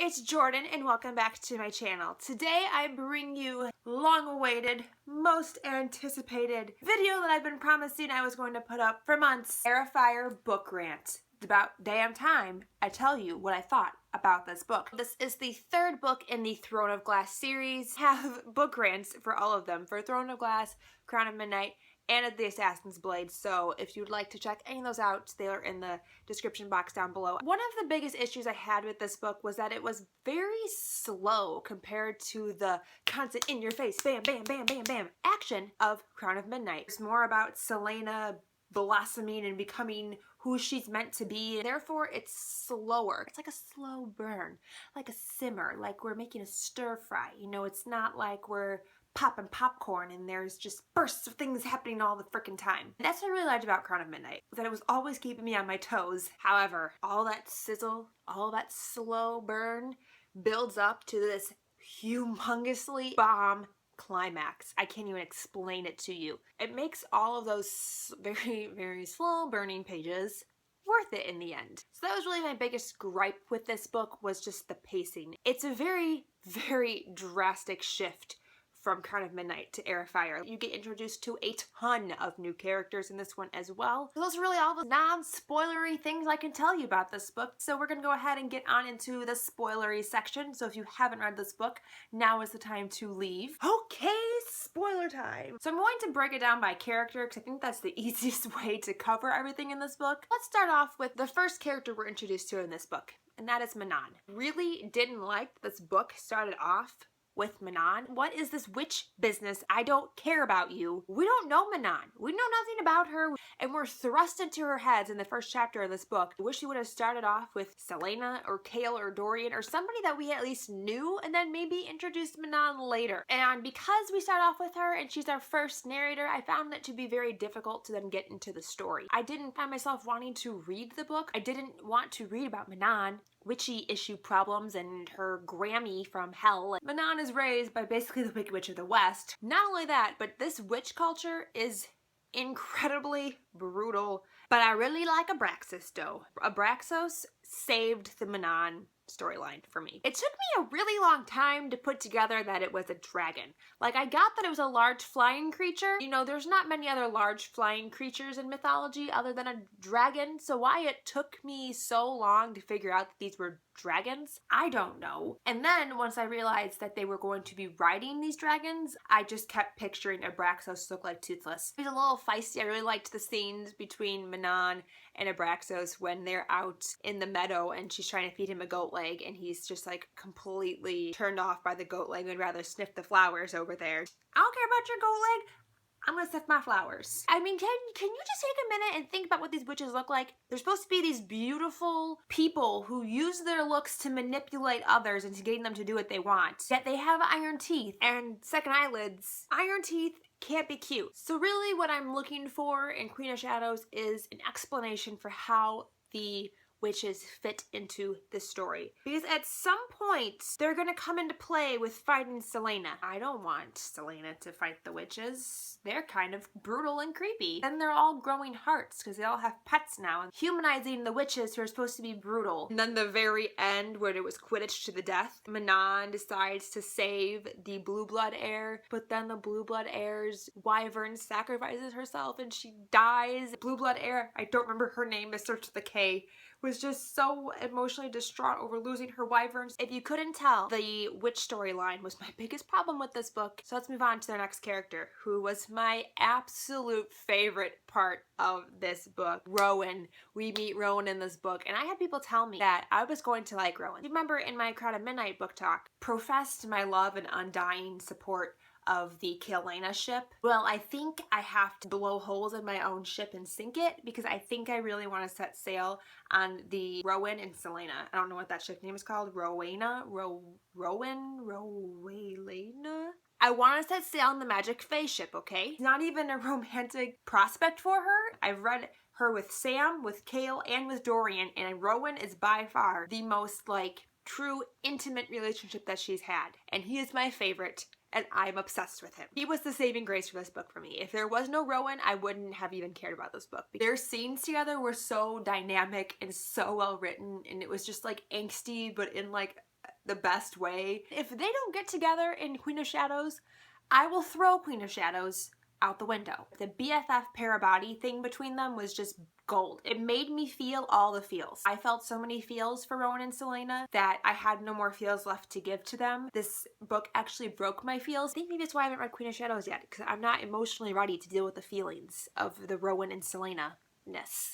it's Jordan and welcome back to my channel. Today I bring you long-awaited, most anticipated video that I've been promising I was going to put up for months. Heir book rant. It's about damn time I tell you what I thought about this book. This is the third book in the Throne of Glass series. I have book rants for all of them, for Throne of Glass, Crown of Midnight, and The Assassin's Blade, so if you'd like to check any of those out, they are in the description box down below. One of the biggest issues I had with this book was that it was very slow compared to the constant in-your-face, bam, bam, bam, bam, bam action of Crown of Midnight. It's more about Celaena blossoming and becoming who she's meant to be, and therefore it's slower. It's like a slow burn, like a simmer, like we're making a stir fry. You know, it's not like we're popping popcorn and there's just bursts of things happening all the frickin' time. And that's what I really liked about Crown of Midnight, that it was always keeping me on my toes. However, all that sizzle, all that slow burn builds up to this humongously bomb climax. I can't even explain it to you. It makes all of those very, very slow burning pages worth it in the end. So that was really my biggest gripe with this book, was just the pacing. It's a very, very drastic shift from Crown of Midnight to Heir. You get introduced to a ton of new characters in this one as well. So those are really all the non-spoilery things I can tell you about this book. So we're gonna go ahead and get on into the spoilery section. So if you haven't read this book, now is the time to leave. Okay, spoiler time. So I'm going to break it down by character because I think that's the easiest way to cover everything in this book. Let's start off with the first character we're introduced to in this book, and that is Manon. Really didn't like this book started off with Manon. What is this witch business? I don't care about you. We don't know Manon. We know nothing about her, and we're thrust into her heads in the first chapter of this book. I wish she would have started off with Celaena or Kale or Dorian or somebody that we at least knew, and then maybe introduced Manon later. And because we start off with her and she's our first narrator, I found it to be very difficult to then get into the story. I didn't find myself wanting to read the book. I didn't want to read about Manon, witchy issue problems, and her Grammy from hell. Manon is raised by basically the Wicked Witch of the West. Not only that, but this witch culture is incredibly brutal. But I really like Abraxas though. Abraxos saved the Manon storyline for me. It took me a really long time to put together that it was a dragon. Like, I got that it was a large flying creature. You know, there's not many other large flying creatures in mythology other than a dragon, so why it took me so long to figure out that these were dragons, I don't know. And then once I realized that they were going to be riding these dragons, I just kept picturing Abraxos look like Toothless. He's a little feisty. I really liked the scenes between Manon and Abraxos when they're out in the meadow and she's trying to feed him a goat leg and he's just like completely turned off by the goat leg and would rather sniff the flowers over there. I don't care about your goat leg. I'm gonna sniff my flowers. I mean, can you just take a minute and think about what these witches look like? They're supposed to be these beautiful people who use their looks to manipulate others into getting them to do what they want. Yet they have iron teeth and second eyelids. Iron teeth can't be cute. So really what I'm looking for in Queen of Shadows is an explanation for how the witches fit into this story. Because at some point, they're gonna come into play with fighting Celaena. I don't want Celaena to fight the witches. They're kind of brutal and creepy. Then they're all growing hearts because they all have pets now and humanizing the witches who are supposed to be brutal. And then the very end, when it was Quidditch to the death, Manon decides to save the Blue Blood heir, but then the Blue Blood heir's wyvern sacrifices herself and she dies. Blue Blood heir, I don't remember her name, it starts with a K, was just so emotionally distraught over losing her wyverns. If you couldn't tell, the witch storyline was my biggest problem with this book. So let's move on to their next character, who was my absolute favorite part of this book, Rowan. We meet Rowan in this book, and I had people tell me that I was going to like Rowan. You remember in my Crown of Midnight book talk, professed my love and undying support of the Celaena ship. Well, I think I have to blow holes in my own ship and sink it because I think I really want to set sail on the Rowan and Celaena. I don't know what that ship name is called. Rowena? Rowan? Rowelena? I want to set sail on the Magic Fae ship, okay? It's not even a romantic prospect for her. I've read her with Sam, with Kale, and with Dorian, and Rowan is by far the most like true intimate relationship that she's had, and he is my favorite. And I'm obsessed with him. He was the saving grace for this book for me. If there was no Rowan, I wouldn't have even cared about this book. Their scenes together were so dynamic and so well written, and it was just like angsty, but in like the best way. If they don't get together in Queen of Shadows, I will throw Queen of Shadows out the window. The BFF parabody thing between them was just gold. It made me feel all the feels. I felt so many feels for Rowan and Celaena that I had no more feels left to give to them. This book actually broke my feels. I think maybe that's why I haven't read Queen of Shadows yet, because I'm not emotionally ready to deal with the feelings of the Rowan and Celaena.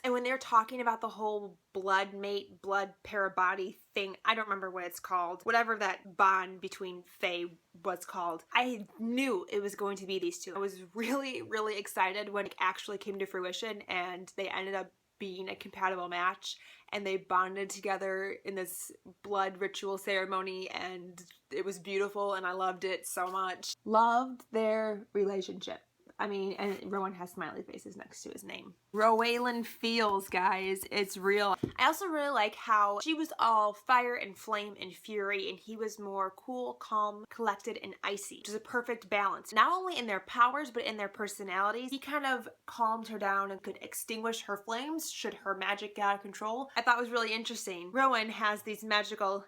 And when they're talking about the whole blood mate, blood parabody thing, I don't remember what it's called, whatever that bond between Fae was called, I knew it was going to be these two. I was really, really excited when it actually came to fruition and they ended up being a compatible match and they bonded together in this blood ritual ceremony, and it was beautiful and I loved it so much. Loved their relationship. I mean, and Rowan has smiley faces next to his name. Rowan feels, guys. It's real. I also really like how she was all fire and flame and fury, and he was more cool, calm, collected, and icy, which is a perfect balance. Not only in their powers, but in their personalities. He kind of calmed her down and could extinguish her flames should her magic get out of control. I thought it was really interesting. Rowan has these magical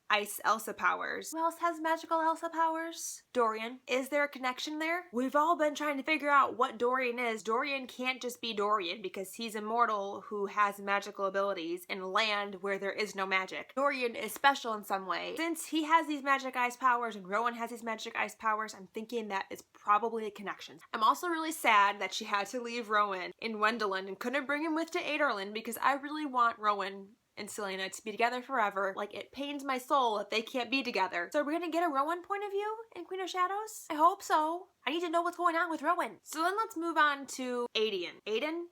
Ice Elsa powers. Who else has magical Elsa powers? Dorian. Is there a connection there? We've all been trying to figure out what Dorian is. Dorian can't just be Dorian because he's immortal who has magical abilities in a land where there is no magic. Dorian is special in some way. Since he has these magic ice powers and Rowan has these magic ice powers, I'm thinking that it's probably a connection. I'm also really sad that she had to leave Rowan in Wendelin and couldn't bring him with to Aedion because I really want Rowan and Celaena to be together forever. Like, it pains my soul that they can't be together. So are we gonna get a Rowan point of view in Queen of Shadows? I hope so. I need to know what's going on with Rowan. So then let's move on to Aedion. Aedion?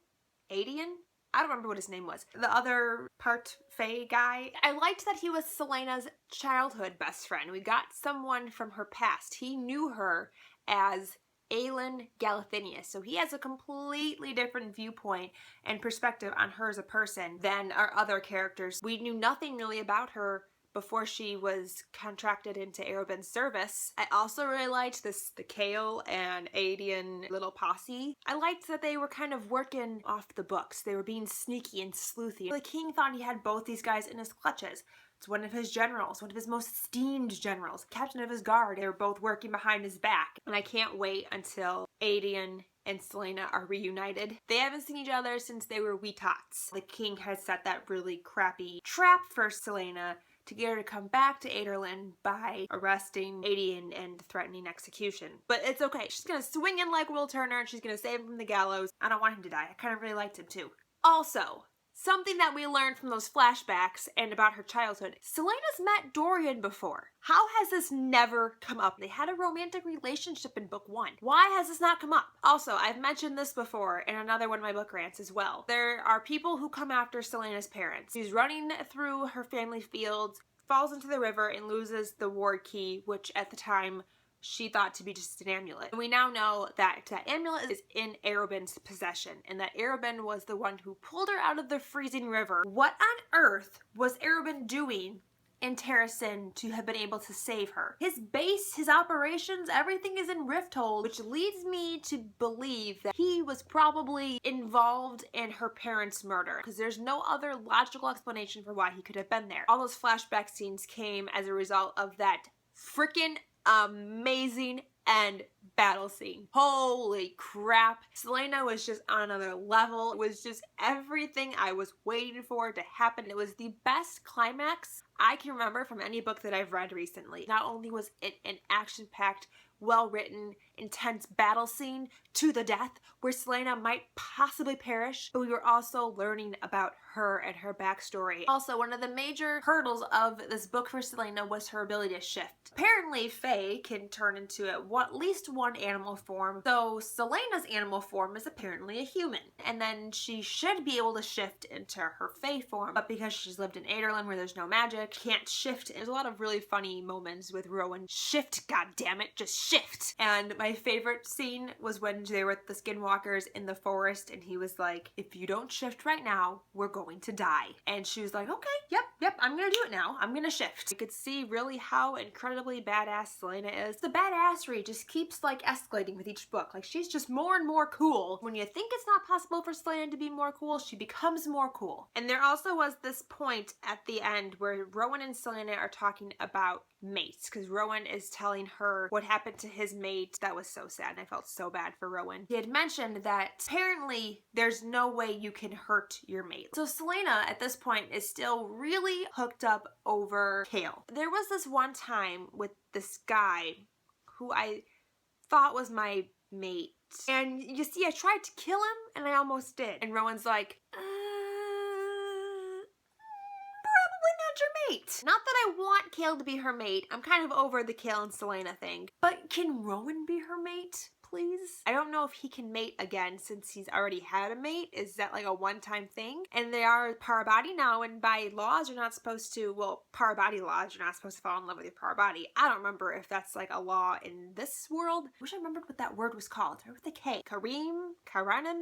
I don't remember what his name was. The other part Fae guy. I liked that he was Celaena's childhood best friend. We got someone from her past. He knew her as Aelin Galathinius, so he has a completely different viewpoint and perspective on her as a person than our other characters. We knew nothing really about her before she was contracted into Arobyn's service. I also really liked the Kale and Aedion little posse. I liked that they were kind of working off the books. They were being sneaky and sleuthy. The king thought he had both these guys in his clutches. It's one of his generals, one of his most esteemed generals, captain of his guard. They were both working behind his back. And I can't wait until Aedion and Celaena are reunited. They haven't seen each other since they were wee tots. The king has set that really crappy trap for Celaena to get her to come back to Aedion by arresting Aedion and threatening execution. But it's okay. She's gonna swing in like Will Turner and she's gonna save him from the gallows. I don't want him to die. I kind of really liked him too. Also, something that we learned from those flashbacks and about her childhood. Celaena's met Dorian before. How has this never come up? They had a romantic relationship in book 1. Why has this not come up? Also, I've mentioned this before in another one of my book rants as well. There are people who come after Celaena's parents. She's running through her family fields, falls into the river, and loses the ward key, which at the time she thought to be just an amulet. And we now know that that amulet is in Arobyn's possession, and that Arobyn was the one who pulled her out of the freezing river. What on earth was Arobyn doing in Terrasen to have been able to save her? His base, his operations, everything is in Rifthold, which leads me to believe that he was probably involved in her parents' murder, because there's no other logical explanation for why he could have been there. All those flashback scenes came as a result of that freaking amazing end battle scene. Holy crap. Celaena was just on another level. It was just everything I was waiting for to happen. It was the best climax I can remember from any book that I've read recently. Not only was it an action-packed, well-written, intense battle scene to the death where Celaena might possibly perish, but we were also learning about her and her backstory. Also, one of the major hurdles of this book for Celaena was her ability to shift. Apparently, Fae can turn into at least one animal form, so Celaena's animal form is apparently a human. And then she should be able to shift into her Fae form, but because she's lived in Aedion where there's no magic, can't shift. There's a lot of really funny moments with Rowan. Shift, goddammit, just shift. And my favorite scene was when they were with the skinwalkers in the forest and he was like, if you don't shift right now, we're going to die. And she was like, okay, yep, I'm gonna do it now. I'm gonna shift. You could see really how incredibly badass Celaena is. The badassery just keeps like escalating with each book. Like, she's just more and more cool. When you think it's not possible for Celaena to be more cool, she becomes more cool. And there also was this point at the end where Rowan and Celaena are talking about mates, because Rowan is telling her what happened to his mate. That was so sad, and I felt so bad for Rowan. He had mentioned that apparently there's no way you can hurt your mate. So Celaena at this point is still really hooked up over Chaol. There was this one time with this guy who I thought was my mate, and you see, I tried to kill him and I almost did. And Rowan's like, your mate. Not that I want Chaol to be her mate. I'm kind of over the Chaol and Celaena thing. But can Rowan be her mate, please? I don't know if he can mate again since he's already had a mate. Is that like a one-time thing? And they are Parabati now, and by laws you're not supposed to, well, Parabati laws, you're not supposed to fall in love with your Parabati. I don't remember if that's like a law in this world. Wish I remembered what that word was called. Start with a K. Kareem? Karanum?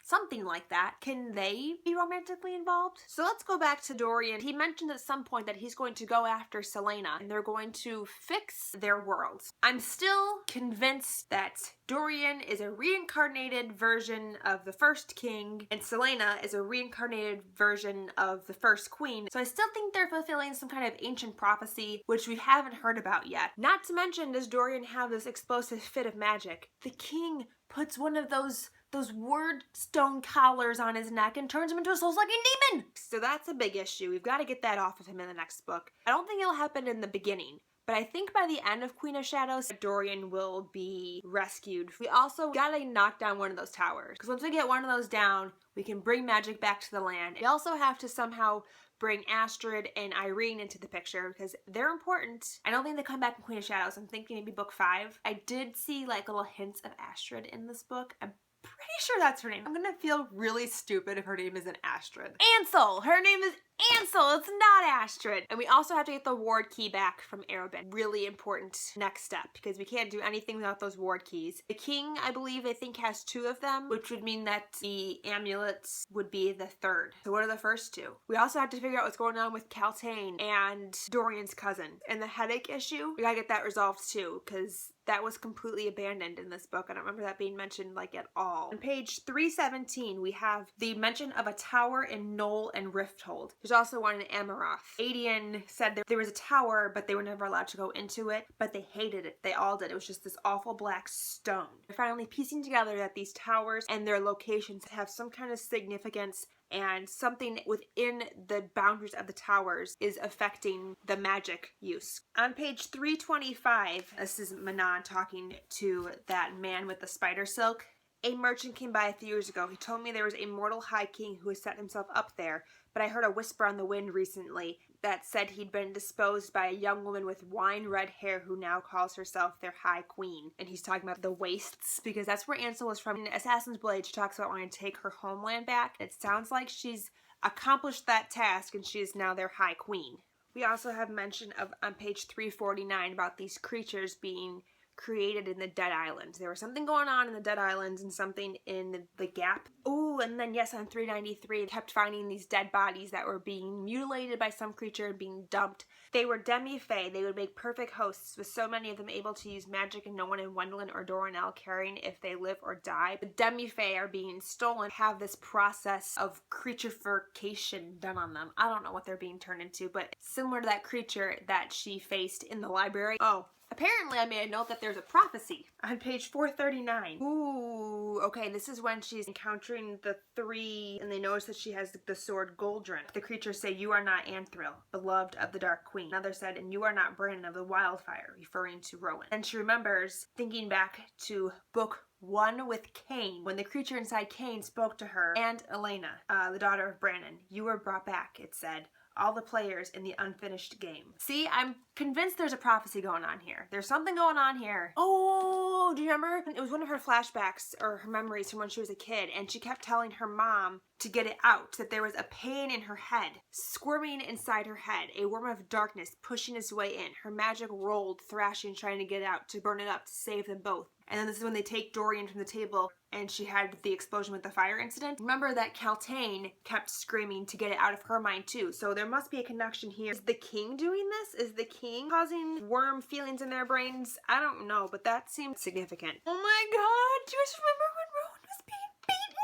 Something like that. Can they be romantically involved? So let's go back to Dorian. He mentioned at some point that he's going to go after Celaena and they're going to fix their worlds. I'm still convinced that Dorian is a reincarnated version of the first king and Celaena is a reincarnated version of the first queen. So I still think they're fulfilling some kind of ancient prophecy, which we haven't heard about yet. Not to mention, does Dorian have this explosive fit of magic? The king puts one of those word stone collars on his neck and turns him into a soul-sucking demon. So that's a big issue. We've got to get that off of him in the next book. I don't think it'll happen in the beginning, but I think by the end of Queen of Shadows, Dorian will be rescued. We also gotta knock down one of those towers, because once we get one of those down, we can bring magic back to the land. We also have to somehow bring Astrid and Irene into the picture because they're important. I don't think they come back in Queen of Shadows. I'm thinking maybe book 5. I did see like little hints of Astrid in this book. I'm pretty sure that's her name. I'm gonna feel really stupid if her name isn't Astrid. Ansel! Her name is Ansel! It's not Astrid! And we also have to get the ward key back from Arobin. Really important next step because we can't do anything without those ward keys. The king, I think has 2 of them, which would mean that the amulets would be the 3rd. So what are the first 2? We also have to figure out what's going on with Kaltain and Dorian's cousin. And the headache issue, we gotta get that resolved too, because that was completely abandoned in this book. I don't remember that being mentioned like at all. On page 317, we have the mention of a tower in Knoll and Rifthold. There's also one in Amaroth. Aedion said there was a tower, but they were never allowed to go into it, but they hated it. They all did. It was just this awful black stone. They're finally piecing together that these towers and their locations have some kind of significance and something within the boundaries of the towers is affecting the magic use. On page 325, this is Manon talking to that man with the spider silk. A merchant came by a few years ago. He told me there was a mortal high king who has set himself up there, but I heard a whisper on the wind recently that said he'd been disposed by a young woman with wine-red hair who now calls herself their high queen. And he's talking about the wastes, because that's where Ansel was from. In Assassin's Blade, she talks about wanting to take her homeland back. It sounds like she's accomplished that task and she is now their high queen. We also have mention of on page 349 about these creatures being created in the Dead Islands. There was something going on in the Dead Islands and something in the Gap. Oh, and then yes, on 393, kept finding these dead bodies that were being mutilated by some creature and being dumped. They were demi-fae. They would make perfect hosts, with so many of them able to use magic and no one in Wendelin or Doranel caring if they live or die. The demi-fae are being stolen, have this process of creaturification done on them. I don't know what they're being turned into, but similar to that creature that she faced in the library. Oh, apparently I made a note that there's a prophecy on page 439. Ooh, okay, this is when she's encountering the 3 and they notice that she has the sword Goldrin. The creatures say, "You are not Anthril, beloved of the Dark Queen." Another said, "And you are not Brandon of the Wildfire," referring to Rowan. And she remembers thinking back to book 1 with Cain, when the creature inside Cain spoke to her and Elena, the daughter of Brandon. "You were brought back," it said. "All the players in the unfinished game." See, I'm convinced there's a prophecy going on here. There's something going on here. Oh, do you remember? It was one of her flashbacks or her memories from when she was a kid, and she kept telling her mom to get it out, that there was a pain in her head, squirming inside her head, a worm of darkness pushing its way in. Her magic rolled, thrashing, trying to get it out, to burn it up, to save them both. And then this is when they take Dorian from the table and she had the explosion with the fire incident. Remember that Kaltain kept screaming to get it out of her mind too. So there must be a connection here. Is the king doing this? Is the king causing worm feelings in their brains? I don't know, but that seems significant. Oh my god, do you guys remember when Rowan was being beaten?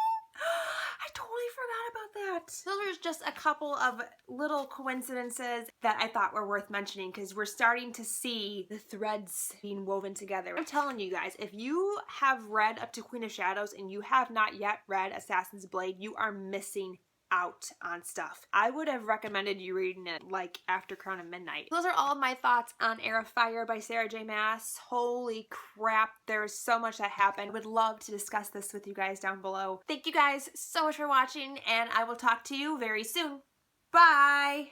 I totally forgot about not. Those are just a couple of little coincidences that I thought were worth mentioning because we're starting to see the threads being woven together. I'm telling you guys, if you have read up to Queen of Shadows and you have not yet read Assassin's Blade, you are missing out on stuff. I would have recommended you reading it like after Crown of Midnight. Those are all of my thoughts on Heir of Fire by Sarah J. Maas. Holy crap, there's so much that happened. Would love to discuss this with you guys down below. Thank you guys so much for watching, and I will talk to you very soon. Bye!